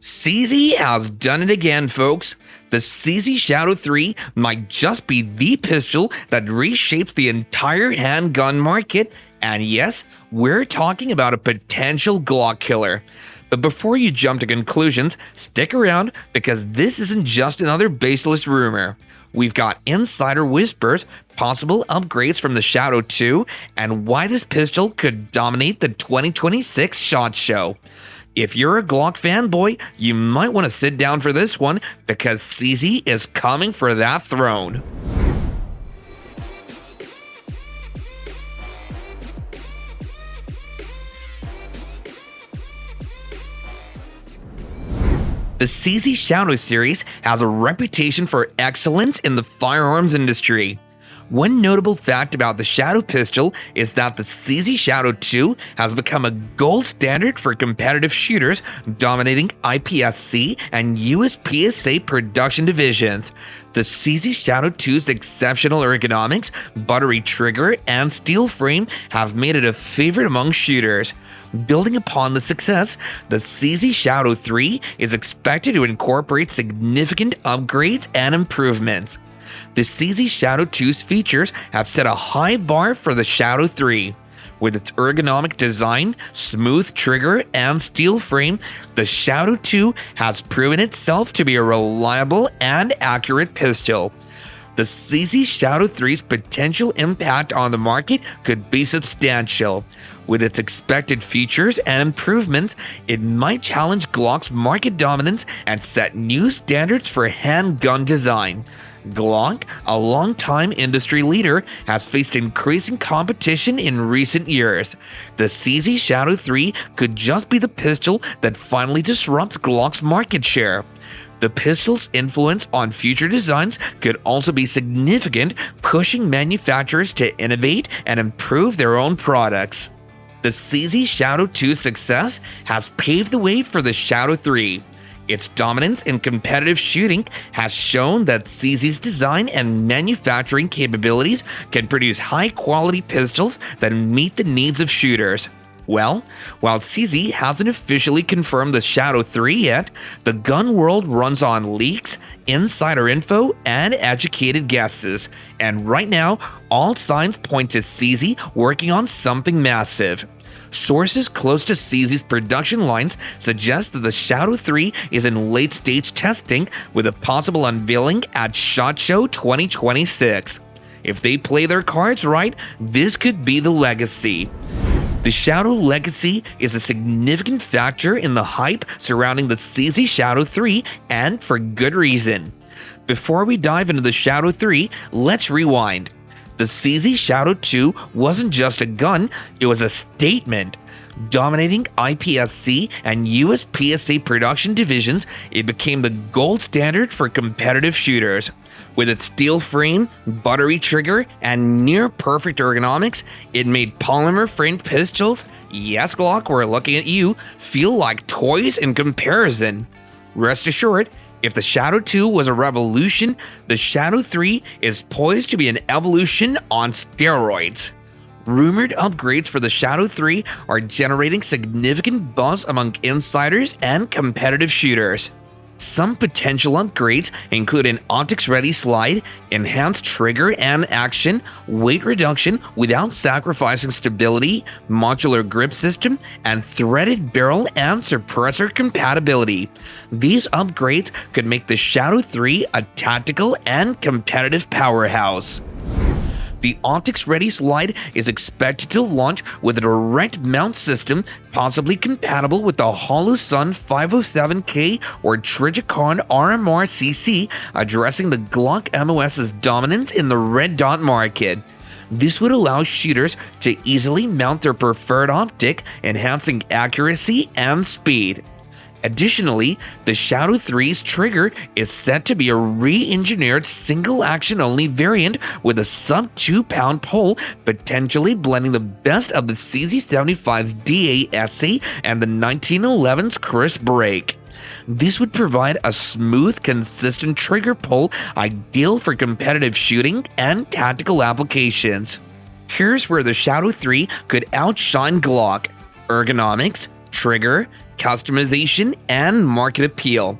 CZ has done it again, folks. The CZ Shadow 3 might just be the pistol that reshapes the entire handgun market, and yes, we're talking about a potential Glock killer. But before you jump to conclusions, stick around because this isn't just another baseless rumor. We've got insider whispers, possible upgrades from the Shadow 2, and why this pistol could dominate the 2026 SHOT Show. If you're a Glock fanboy, you might want to sit down for this one because CZ is coming for that throne. The CZ Shadow series has a reputation for excellence in the firearms industry. One notable fact about the Shadow pistol is that the CZ Shadow 2 has become a gold standard for competitive shooters, dominating IPSC and USPSA production divisions. The CZ Shadow 2's exceptional ergonomics, buttery trigger, and steel frame have made it a favorite among shooters. Building upon the success, the CZ Shadow 3 is expected to incorporate significant upgrades and improvements. The CZ Shadow 2's features have set a high bar for the Shadow 3. With its ergonomic design, smooth trigger, and steel frame, the Shadow 2 has proven itself to be a reliable and accurate pistol. The CZ Shadow 3's potential impact on the market could be substantial. With its expected features and improvements, it might challenge Glock's market dominance and set new standards for handgun design. Glock, a longtime industry leader, has faced increasing competition in recent years. The CZ Shadow 3 could just be the pistol that finally disrupts Glock's market share. The pistol's influence on future designs could also be significant, pushing manufacturers to innovate and improve their own products. The CZ Shadow 2's success has paved the way for the Shadow 3. Its dominance in competitive shooting has shown that CZ's design and manufacturing capabilities can produce high-quality pistols that meet the needs of shooters. Well, while CZ hasn't officially confirmed the Shadow 3 yet, the gun world runs on leaks, insider info, and educated guesses. And right now, all signs point to CZ working on something massive. Sources close to CZ's production lines suggest that the Shadow 3 is in late-stage testing with a possible unveiling at SHOT Show 2026. If they play their cards right, this could be the legacy. The Shadow legacy is a significant factor in the hype surrounding the CZ Shadow 3, and for good reason. Before we dive into the Shadow 3, let's rewind. The CZ Shadow 2 wasn't just a gun, it was a statement. Dominating IPSC and USPSA production divisions, it became the gold standard for competitive shooters. With its steel frame, buttery trigger, and near-perfect ergonomics, it made polymer-framed pistols, yes Glock, we're looking at you, feel like toys in comparison. Rest assured, if the Shadow 2 was a revolution, the Shadow 3 is poised to be an evolution on steroids. Rumored upgrades for the Shadow 3 are generating significant buzz among insiders and competitive shooters. Some potential upgrades include an optics-ready slide, enhanced trigger and action, weight reduction without sacrificing stability, modular grip system, and threaded barrel and suppressor compatibility. These upgrades could make the Shadow 3 a tactical and competitive powerhouse. The optics-ready slide is expected to launch with a direct mount system, possibly compatible with the Holosun 507K or Trijicon RMR-CC, addressing the Glock MOS's dominance in the red dot market. This would allow shooters to easily mount their preferred optic, enhancing accuracy and speed. Additionally, the Shadow 3's trigger is set to be a re-engineered single-action-only variant with a sub-2-pound pull, potentially blending the best of the CZ75's DASA and the 1911's crisp break. This would provide a smooth, consistent trigger pull ideal for competitive shooting and tactical applications. Here's where the Shadow 3 could outshine Glock: ergonomics, trigger, customization, and market appeal.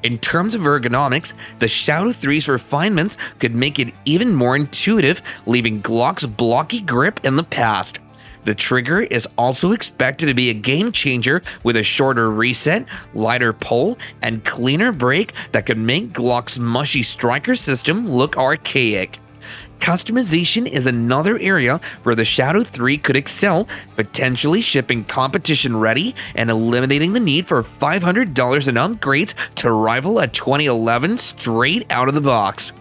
In terms of ergonomics, the Shadow 3's refinements could make it even more intuitive, leaving Glock's blocky grip in the past. The trigger is also expected to be a game changer with a shorter reset, lighter pull, and cleaner break that could make Glock's mushy striker system look archaic. Customization is another area where the Shadow 3 could excel, potentially shipping competition-ready and eliminating the need for $500 in upgrades to rival a 2011 straight out of the box.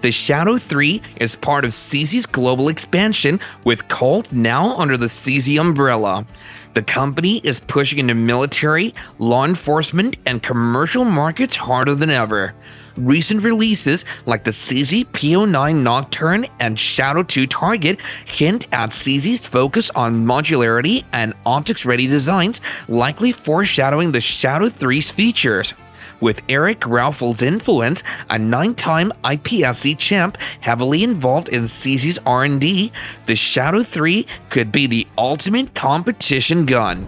The Shadow 3 is part of CZ's global expansion, with Colt now under the CZ umbrella. The company is pushing into military, law enforcement, and commercial markets harder than ever. Recent releases like the CZ P09 Nocturne and Shadow 2 Target hint at CZ's focus on modularity and optics-ready designs, likely foreshadowing the Shadow 3's features. With Eric Raufel's influence, a 9-time IPSC champ heavily involved in CZ's R&D, the Shadow 3 could be the ultimate competition gun.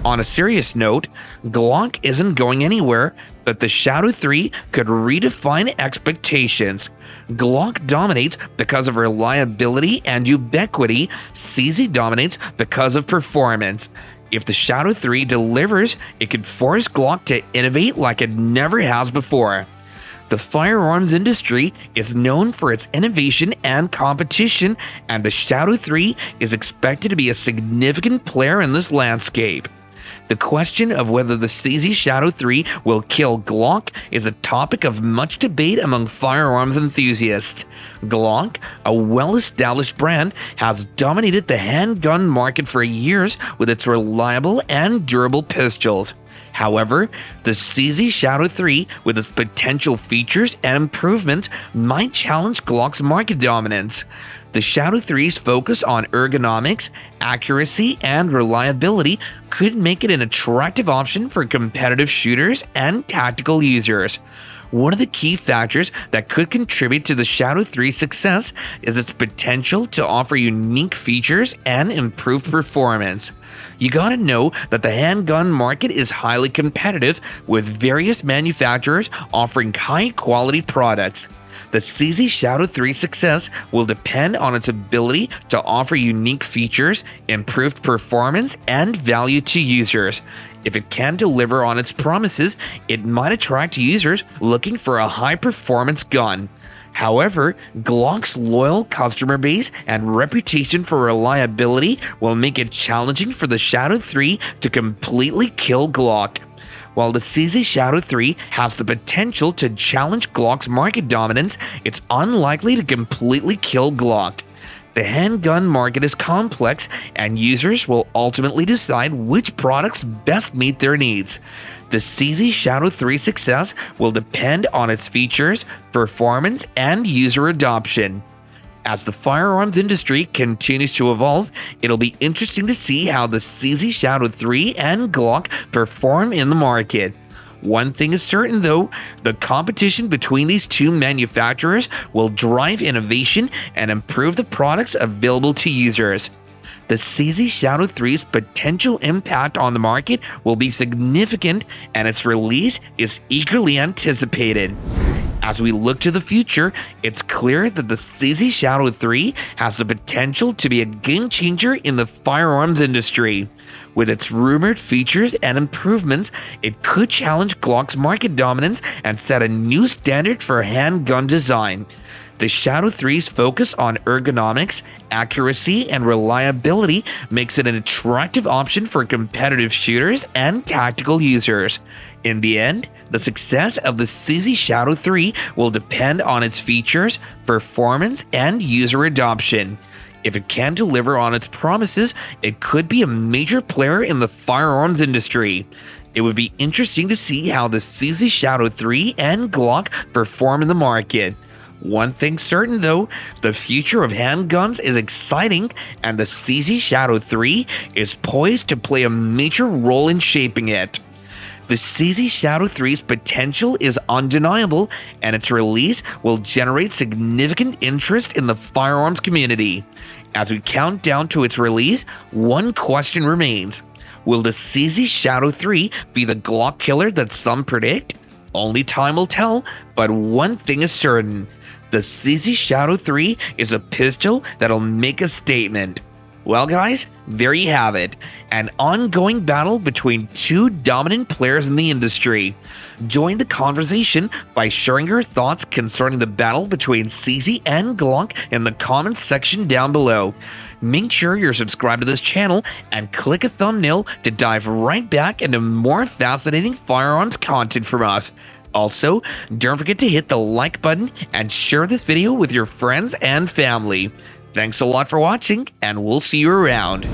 On a serious note, Glock isn't going anywhere, but the Shadow 3 could redefine expectations. Glock dominates because of reliability and ubiquity, CZ dominates because of performance. If the Shadow 3 delivers, it could force Glock to innovate like it never has before. The firearms industry is known for its innovation and competition, and the Shadow 3 is expected to be a significant player in this landscape. The question of whether the CZ Shadow 3 will kill Glock is a topic of much debate among firearms enthusiasts. Glock, a well-established brand, has dominated the handgun market for years with its reliable and durable pistols. However, the CZ Shadow 3, with its potential features and improvements, might challenge Glock's market dominance. The Shadow 3's focus on ergonomics, accuracy, and reliability could make it an attractive option for competitive shooters and tactical users. One of the key factors that could contribute to the Shadow 3's success is its potential to offer unique features and improved performance. You gotta know that the handgun market is highly competitive, with various manufacturers offering high-quality products. The CZ Shadow 3's success will depend on its ability to offer unique features, improved performance, and value to users. If it can deliver on its promises, it might attract users looking for a high-performance gun. However, Glock's loyal customer base and reputation for reliability will make it challenging for the Shadow 3 to completely kill Glock. While the CZ Shadow 3 has the potential to challenge Glock's market dominance, it's unlikely to completely kill Glock. The handgun market is complex, and users will ultimately decide which products best meet their needs. The CZ Shadow 3's success will depend on its features, performance, and user adoption. As the firearms industry continues to evolve, it'll be interesting to see how the CZ Shadow 3 and Glock perform in the market. One thing is certain though, the competition between these two manufacturers will drive innovation and improve the products available to users. The CZ Shadow 3's potential impact on the market will be significant, and its release is eagerly anticipated. As we look to the future, it's clear that the CZ Shadow 3 has the potential to be a game changer in the firearms industry. With its rumored features and improvements, it could challenge Glock's market dominance and set a new standard for handgun design. The Shadow 3's focus on ergonomics, accuracy, and reliability makes it an attractive option for competitive shooters and tactical users. In the end, the success of the CZ Shadow 3 will depend on its features, performance, and user adoption. If it can deliver on its promises, it could be a major player in the firearms industry. It would be interesting to see how the CZ Shadow 3 and Glock perform in the market. One thing's certain though, the future of handguns is exciting, and the CZ Shadow 3 is poised to play a major role in shaping it. The CZ Shadow 3's potential is undeniable, and its release will generate significant interest in the firearms community. As we count down to its release, one question remains. Will the CZ Shadow 3 be the Glock killer that some predict? Only time will tell, but one thing is certain. The CZ Shadow 3 is a pistol that'll make a statement. Well guys, there you have it, an ongoing battle between two dominant players in the industry. Join the conversation by sharing your thoughts concerning the battle between CZ and Glock in the comments section down below. Make sure you're subscribed to this channel and click a thumbnail to dive right back into more fascinating firearms content from us. Also, don't forget to hit the like button and share this video with your friends and family. Thanks a lot for watching, and we'll see you around.